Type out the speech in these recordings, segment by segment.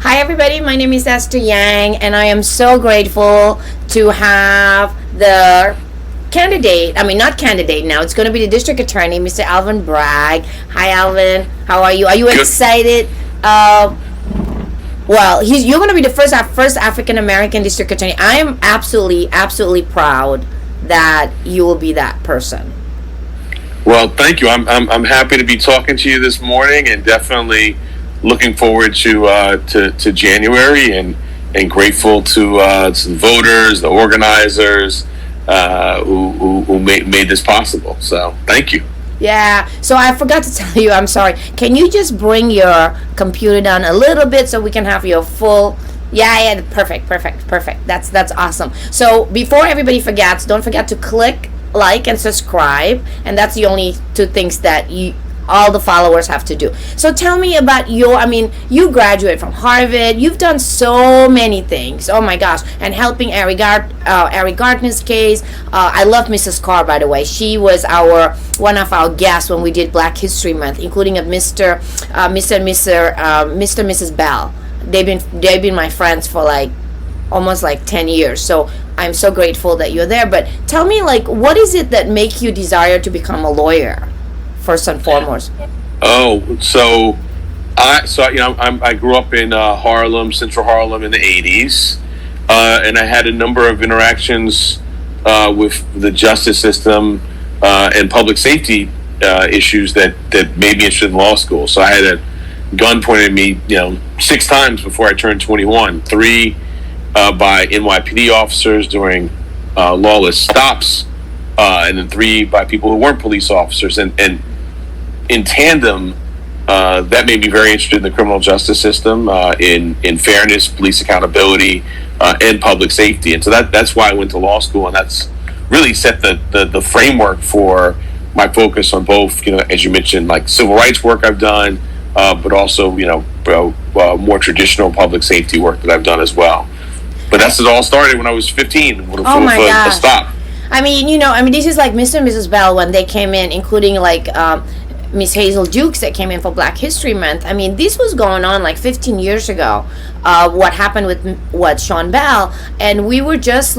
Hi, everybody. My name is Esther Yang, and I am so grateful to have the candidate. I mean, not candidate now. It's going to be the district attorney, Mr. Alvin Bragg. Hi, Alvin. How are you? Are you excited? Well, you're going to be the first African American district attorney. I am absolutely proud that you will be that person. Well, thank you. I'm happy to be talking to you this morning, and definitely looking forward to January, and grateful to the voters, the organizers who made this possible. So thank you. Yeah, so I forgot to tell you, I'm sorry. Can you just bring your computer down a little bit so we can have your full... Yeah, perfect. That's awesome. So before everybody forgets, don't forget to click like and subscribe, and that's the only two things that all the followers have to do. So tell me about you graduated from Harvard. You've done so many things. Oh my gosh. And helping Eric Gardner's case. I love Mrs. Carr, by the way. She was one of our guests when we did Black History Month, including a Mr. and Mrs. Bell. They've been my friends for almost 10 years. So I'm so grateful that you're there. But tell me, what is it that makes you desire to become a lawyer? First and foremost. I grew up in Harlem, Central Harlem in the 80s, and I had a number of interactions with the justice system and public safety issues that made me interested in law school. So I had a gun pointed at me, 6 times before I turned 21. 3 by NYPD officers during lawless stops, and then 3 by people who weren't police officers, and in tandem, that made me very interested in the criminal justice system, in fairness, police accountability, and public safety. And so that's why I went to law school, and that's really set the framework for my focus on both, as you mentioned, civil rights work I've done, but also, more traditional public safety work that I've done as well. But it all started when I was 15 with a stop. This is like Mr. and Mrs. Bell when they came in, including Miss Hazel Dukes that came in for Black History Month. This was going on 15 years ago. What happened with Sean Bell, and we were just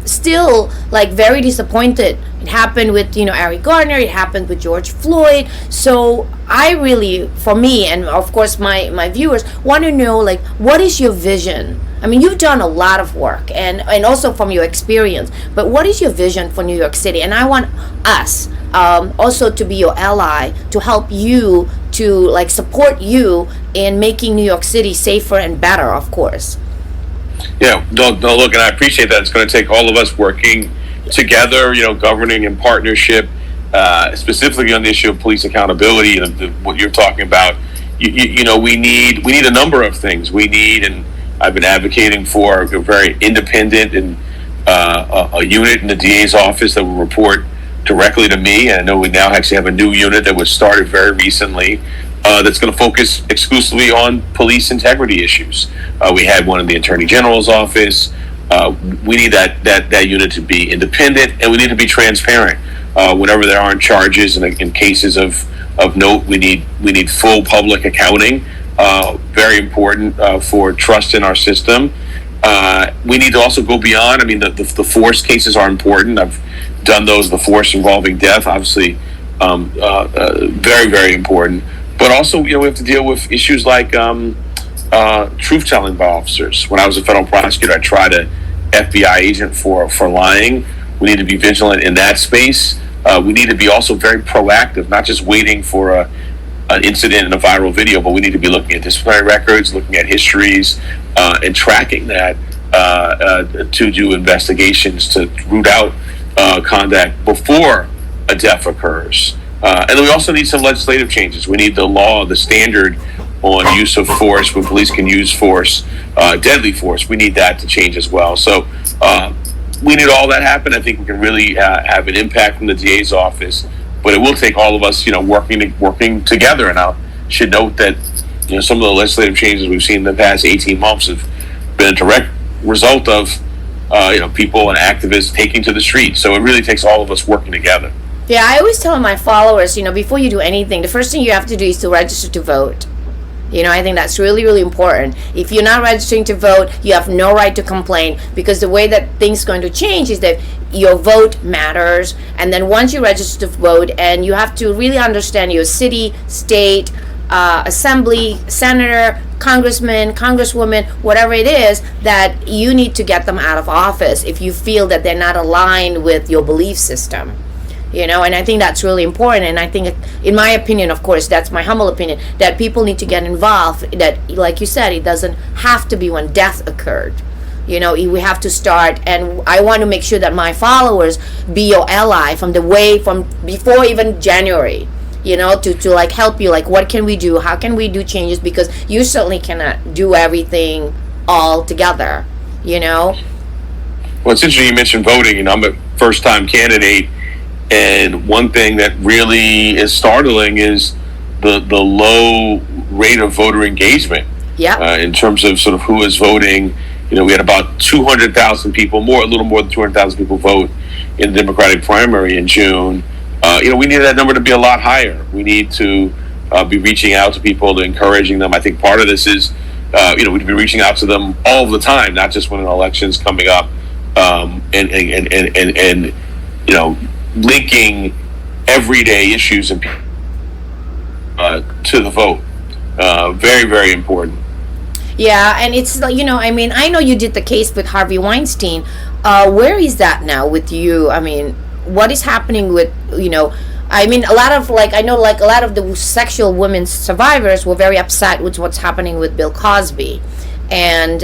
still very disappointed. It happened with Eric Gardner. It happened with George Floyd. So I really, for me, and of course my viewers, want to know what is your vision? You've done a lot of work and also from your experience, but what is your vision for New York City? And I want us also to be your ally, to help you, to support you in making New York City safer and better, of course. Yeah, no, look, and I appreciate that. It's going to take all of us working together, governing in partnership, specifically on the issue of police accountability and what you're talking about. We need a number of things. We need, and I've been advocating for, a very independent and a unit in the DA's office that will report directly to me. And I know we now actually have a new unit that was started very recently that's going to focus exclusively on police integrity issues. We had one in the Attorney General's office. We need that unit to be independent, and we need to be transparent. Whenever there aren't charges and in cases of note, we need full public accounting. Very important for trust in our system. We need to also go beyond. The force cases are important. I've done those. The force involving death, obviously, very, very important. But also, we have to deal with issues like truth-telling by officers. When I was a federal prosecutor, I tried an FBI agent for lying. We need to be vigilant in that space. We need to be also very proactive, not just waiting for an incident and a viral video, but we need to be looking at disciplinary records, looking at histories, and tracking that to do investigations to root out conduct before a death occurs. And then we also need some legislative changes. We need the standard on use of force, when police can use force, deadly force. We need that to change as well. So we need all that happen. I think we can really have an impact from the DA's office, but it will take all of us, working together. And I should note that, some of the legislative changes we've seen in the past 18 months have been a direct result of, people and activists taking to the streets. So it really takes all of us working together. Yeah, I always tell my followers, before you do anything, the first thing you have to do is to register to vote. I think that's really, really important. If you're not registering to vote, you have no right to complain, because the way that things are going to change is that your vote matters. And then once you register to vote, and you have to really understand your city, state, assembly, senator, congressman, congresswoman, whatever it is, that you need to get them out of office if you feel that they're not aligned with your belief system. And I think that's really important. And I think, in my opinion, of course, that's my humble opinion, that people need to get involved. That, like you said, it doesn't have to be when death occurred. We have to start, and I want to make sure that my followers be your ally from before even January. To like help you, like, what can we do? How can we do changes? Because you certainly cannot do everything all together. Well, it's interesting you mentioned voting, I'm a first-time candidate, and one thing that really is startling is the low rate of voter engagement. Yeah. In terms of sort of who is voting, we had about 200,000 people, a little more than 200,000 people vote in the Democratic primary in June. We need that number to be a lot higher. We need to be reaching out to people, encouraging them. I think part of this is, we'd be reaching out to them all the time, not just when an election's coming up, and linking everyday issues and to the vote. Very, very important. Yeah, and it's like, I know you did the case with Harvey Weinstein. Where is that now with you? What is happening with, a lot of, I know, a lot of the sexual women survivors were very upset with what's happening with Bill Cosby. And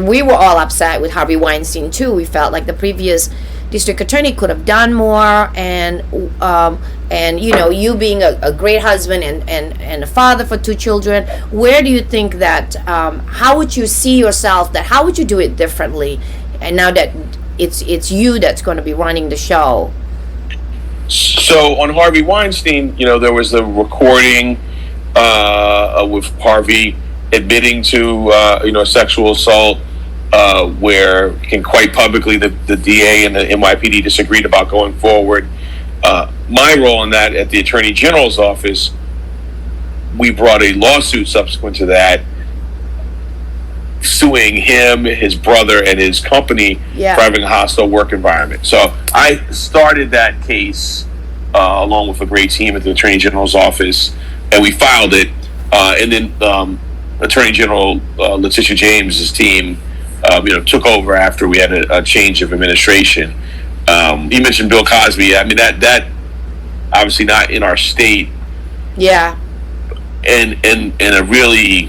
we were all upset with Harvey Weinstein too. We felt like the previous district attorney could have done more, and you being a great husband and a father for 2 children, where do you think that, how would you see yourself, that how would you do it differently, and now that it's you that's going to be running the show? So on Harvey Weinstein, there was the recording with Harvey admitting to sexual assault, where quite publicly the DA and the NYPD disagreed about going forward. My role in that at the Attorney General's office, we brought a lawsuit subsequent to that, suing him, his brother, and his company for having a hostile work environment. So I started that case along with a great team at the Attorney General's office, and we filed it. And then Attorney General Letitia James's team took over after we had a change of administration. You mentioned Bill Cosby. That obviously not in our state. Yeah. And a really,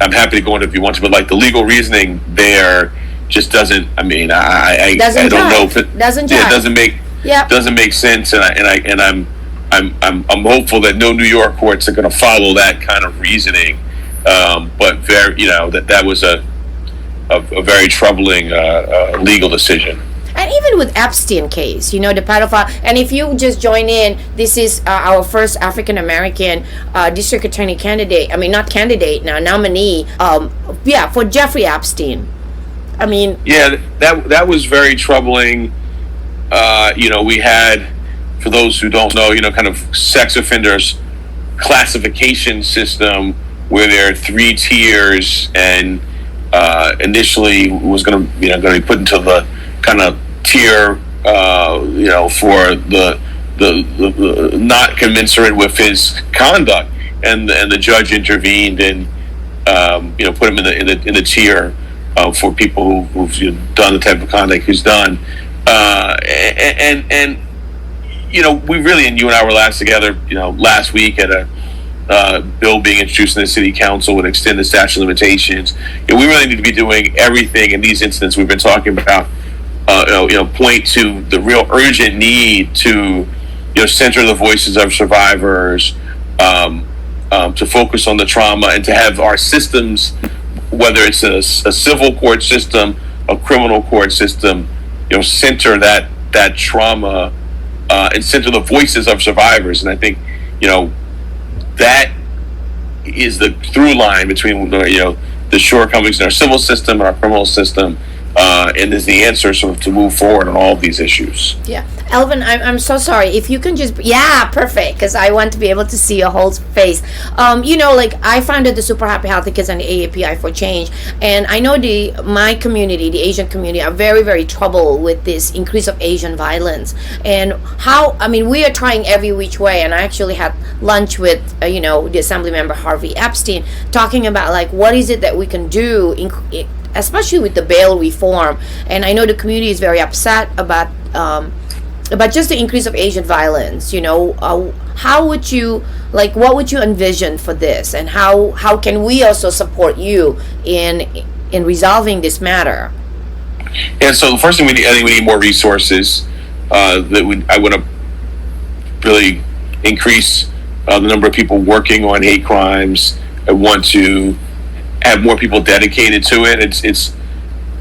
I'm happy to go into if you want to, but like the legal reasoning there just doesn't. I don't know if it doesn't make sense. And I'm hopeful that no New York courts are going to follow that kind of reasoning. But that was a very troubling legal decision. And even with Epstein case, the pedophile. And if you just join in, this is our first African American district attorney candidate. Not candidate now, nominee. For Jeffrey Epstein. Yeah, that was very troubling. We had, for those who don't know, kind of sex offenders classification system where there are 3 tiers, and initially was going to be put into the kind of tier, for the not commensurate with his conduct, and the judge intervened and put him in the tier for people who've done the type of conduct he's done, and we really, and you and I were last together last week at a bill being introduced in the city council would extend the statute of limitations. We really need to be doing everything in these incidents we've been talking about. Point to the real urgent need to center the voices of survivors, to focus on the trauma, and to have our systems, whether it's a civil court system, a criminal court system, center that trauma, and center the voices of survivors. And I think that is the through line between the shortcomings in our civil system and our criminal system, and is the answer sort of to move forward on all of these issues. Yeah, Alvin, I'm so sorry. If you can just, yeah, perfect, because I want to be able to see your whole face. Like I founded the Super Happy Healthy Kids and the AAPI for Change, and I know my community, the Asian community, are very, very troubled with this increase of Asian violence. And we are trying every which way. And I actually had lunch with, the Assembly Member Harvey Epstein, talking about like what is it that we can do, especially with the bail reform. And I know the community is very upset about just the increase of Asian violence. How would you, like, what would you envision for this, and how can we also support you in resolving this matter? And so the first thing I think we need more resources. I want to really increase the number of people working on hate crimes. I want to have more people dedicated to it. It's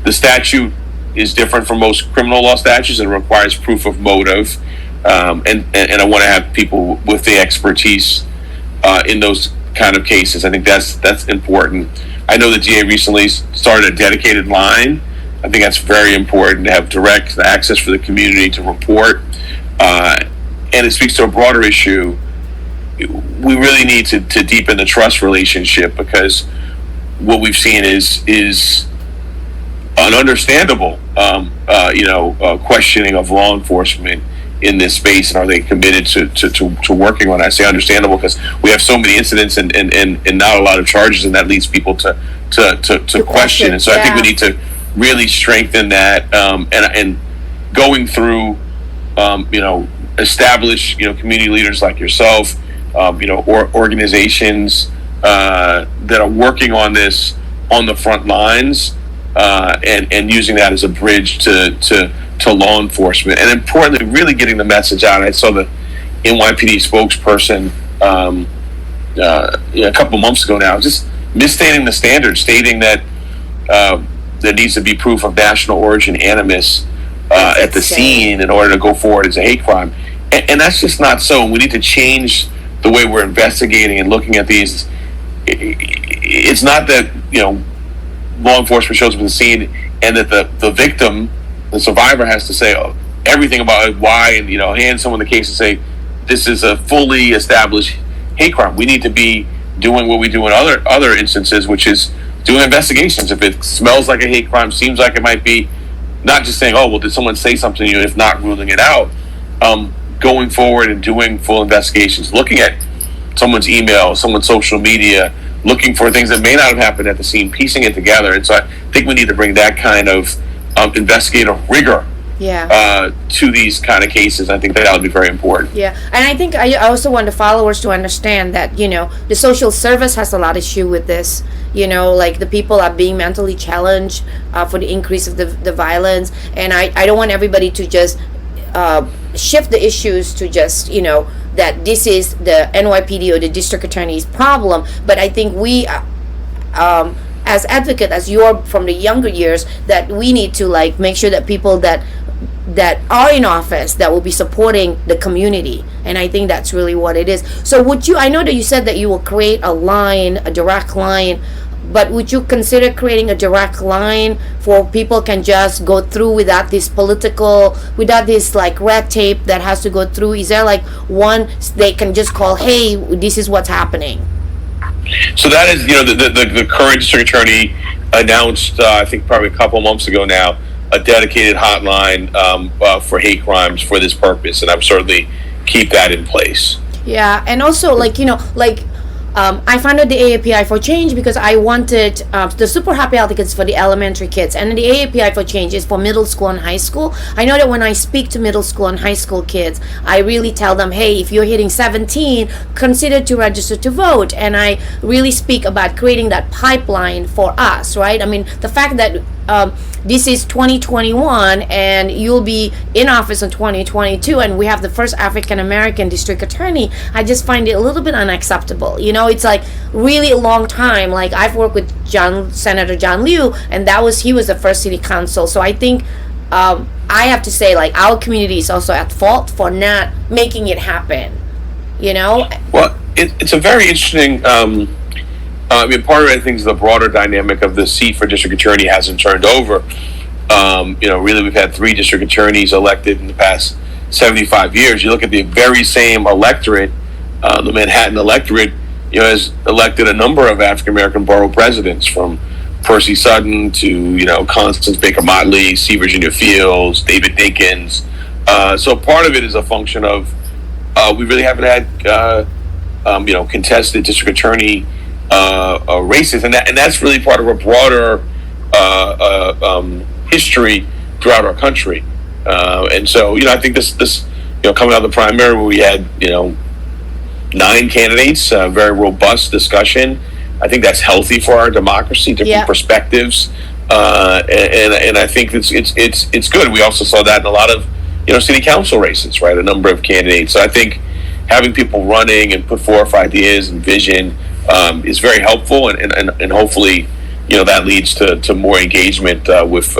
the statute is different from most criminal law statutes and requires proof of motive. And I want to have people with the expertise in those kind of cases. I think that's important. I know the DA recently started a dedicated line. I think that's very important to have direct access for the community to report. And it speaks to a broader issue. We really need to deepen the trust relationship, because what we've seen is an understandable, questioning of law enforcement in this space, and are they committed to working on it? I say understandable because we have so many incidents and not a lot of charges, and that leads people to question. And so I think we need to really strengthen that, and going through, establish, community leaders like yourself, or organizations that are working on this on the front lines, and using that as a bridge to law enforcement, and importantly, really getting the message out. I saw the NYPD spokesperson a couple months ago now, just misstating the standards, stating that there needs to be proof of national origin animus at the scene in order to go forward as a hate crime, and that's just not so. We need to change the way we're investigating and looking at these. It's not that law enforcement shows up at the scene and that the victim, the survivor, has to say everything about why, and hand someone the case and say this is a fully established hate crime. We need to be doing what we do in other instances, which is doing investigations. If it smells like a hate crime, seems like it might be, not just saying, oh well, did someone say something to you, if not ruling it out, going forward and doing full investigations, looking at someone's email, someone's social media, looking for things that may not have happened at the scene, piecing it together. And so I think we need to bring that kind of investigative rigor to these kind of cases. I think that would be very important. Yeah, and I think I also want the followers to understand that, the social service has a lot of issue with this. Like the people are being mentally challenged for the increase of the violence. And I don't want everybody to just shift the issues to just, that this is the NYPD or the district attorney's problem. But I think we, as advocate, as you're from the younger years, that we need to like make sure that people that are in office that will be supporting the community. And I think that's really what it is. So I know that you said that you will create a direct line, but would you consider creating a direct line for people can just go through without this like red tape that has to go through? Is there like one they can just call, hey, this is what's happening? So that is, the current district attorney announced, I think probably a couple months ago now, a dedicated hotline for hate crimes for this purpose, and I would certainly keep that in place. Yeah, and also I founded the AAPI for Change because I wanted the Super Happy Healthy Kids for the elementary kids, and the AAPI for Change is for middle school and high school. I know that when I speak to middle school and high school kids, I really tell them, hey, if you're hitting 17, consider to register to vote. And I really speak about creating that pipeline for us, right? I mean, the fact that this is 2021 and you'll be in office in 2022 and we have the first African American district attorney, I just find it a little bit unacceptable. It's like really a long time. Like I've worked with Senator John Liu, and he was the first city council. So I think I have to say, like, our community is also at fault for not making it happen. Well, it's a very interesting part of it, I think, is the broader dynamic of the seat for district attorney hasn't turned over. Really, we've had 3 district attorneys elected in the past 75 years. You look at the very same electorate, the Manhattan electorate, has elected a number of African American borough presidents, from Percy Sutton to, Constance Baker Motley, C. Virginia Fields, David Dinkins. So part of it is a function of we really haven't had, contested district attorney races, and that's really part of a broader history throughout our country. And so, I think this coming out of the primary where we had, 9 candidates, very robust discussion. I think that's healthy for our democracy, different perspectives, and I think it's good. We also saw that in a lot of city council races, right? A number of candidates. So I think having people running and put forth ideas and vision is very helpful, and hopefully that leads to more engagement with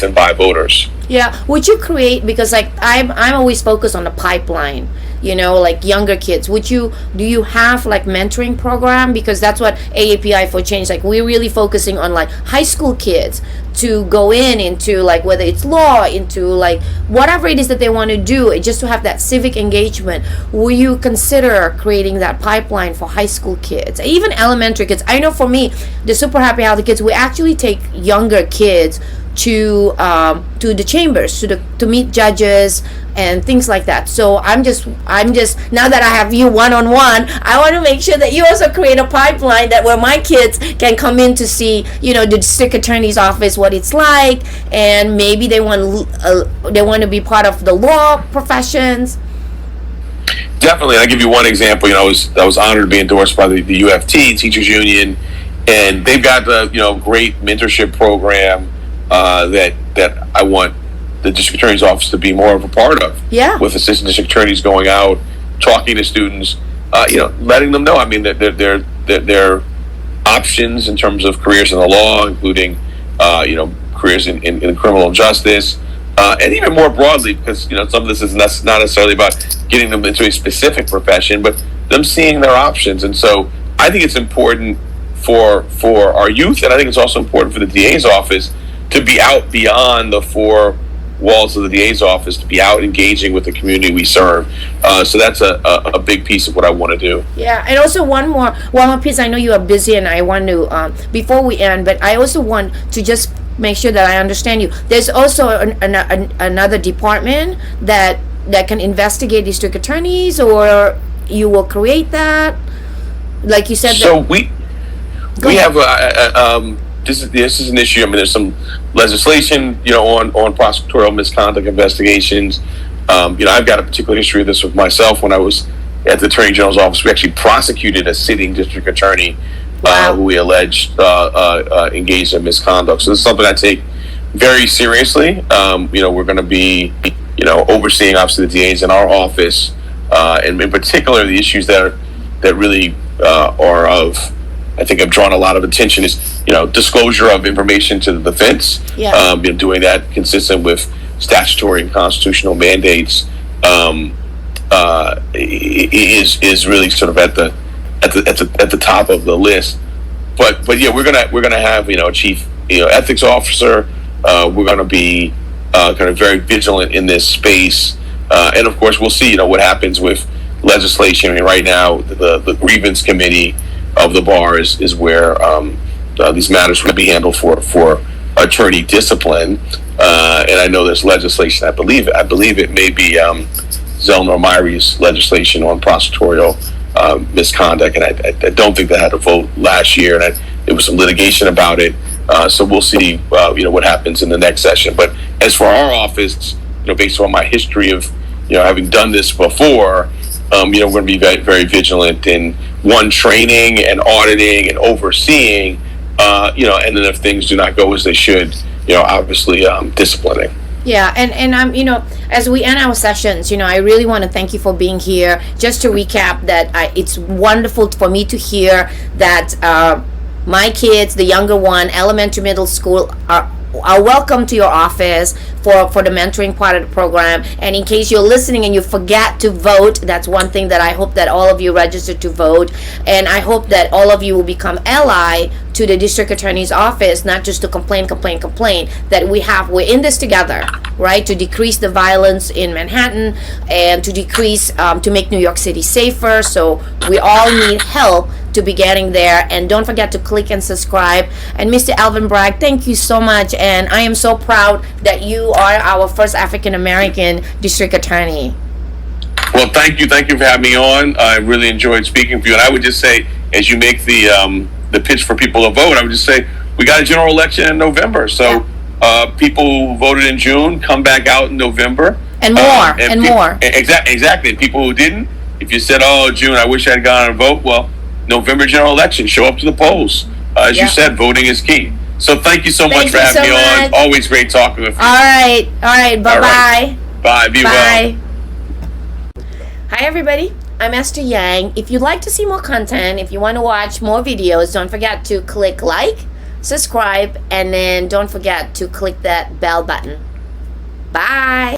and by voters. Yeah, would you create, because like I'm always focused on the pipeline, like younger kids. Do you have like mentoring program? Because that's what AAPI for Change, like we're really focusing on like high school kids to go into like whether it's law, into like whatever it is that they want to do, just to have that civic engagement. Will you consider creating that pipeline for high school kids, even elementary kids? I know for me, the Super Happy Healthy Kids, we actually take younger kids to the chambers to meet judges and things like that. So I'm just now that I have you one-on-one, I want to make sure that you also create a pipeline that where my kids can come in to see the district attorney's office, what it's like, and maybe they want to be part of the law professions. Definitely. I'll give you one example. I was honored to be endorsed by the UFT Teachers Union, and they've got the great mentorship program that I want the district attorney's office to be more of a part of. Yeah. With assistant district attorneys going out, talking to students, letting them know. I mean, that their options in terms of careers in the law, including careers in criminal justice, and even more broadly, because some of this is not necessarily about getting them into a specific profession, but them seeing their options. And so I think it's important for our youth, and I think it's also important for the DA's office to be out beyond the 4 walls of the DA's office, to be out engaging with the community we serve. So that's a big piece of what I want to do. Yeah, and also one more piece. I know you are busy, and I want to before we end, but I also want to just make sure that I understand you. There's also another department that can investigate district attorneys, or you will create that, like you said. So we have this is an issue. I mean, there's some legislation, on prosecutorial misconduct investigations. I've got a particular history of this with myself. When I was at the Attorney General's office, we actually prosecuted a sitting district attorney who we alleged engaged in misconduct. So this is something I take very seriously. We're going to be, overseeing obviously the DAs in our office, and in particular the issues that really are of, I think, have drawn a lot of attention is, disclosure of information to the defense. Yeah. Doing that consistent with statutory and constitutional mandates is really sort of at the top of the list. But yeah, we're gonna have a chief ethics officer. We're gonna be kind of very vigilant in this space, and of course we'll see what happens with legislation. I mean, right now the grievance committee of the bar is where these matters will be handled for attorney discipline, and I know there's legislation. I believe it may be Zelnor Myri's legislation on prosecutorial misconduct, and I don't think that had a vote last year, and there was some litigation about it. So we'll see what happens in the next session. But as for our office, based on my history of having done this before, we're going to be very, very vigilant in training and auditing and overseeing, and then if things do not go as they should, obviously disciplining. Yeah, and I'm, as we end our sessions, I really want to thank you for being here. Just to recap, that it's wonderful for me to hear that my kids, the younger one, elementary, middle school, welcome to your office for the mentoring part of the program. And in case you're listening and you forget to vote, that's one thing that I hope that all of you register to vote. And I hope that all of you will become ally to the district attorney's office, not just to complain, that we're in this together, right? To decrease the violence in Manhattan and to decrease, to make New York City safer. So we all need help to be getting there. And don't forget to click and subscribe. And Mr. Alvin Bragg, thank you so much. And I am so proud that you are our first African American district attorney. Well, thank you for having me on. I really enjoyed speaking for you. And I would just say, as you make the pitch for people to vote, I would just say we got a general election in November. So people who voted in June, come back out in November. And more, and more. Exactly. And people who didn't, if you said, oh, June, I wish I had gone and vote, well, November general election, show up to the polls. As you said, voting is key. So thank you so much for having me on. Always great talking with you. All right. Bye-bye. Bye. Be well. Hi, everybody. I'm Esther Yang. If you'd like to see more content, if you want to watch more videos, don't forget to click like, subscribe, and then don't forget to click that bell button. Bye.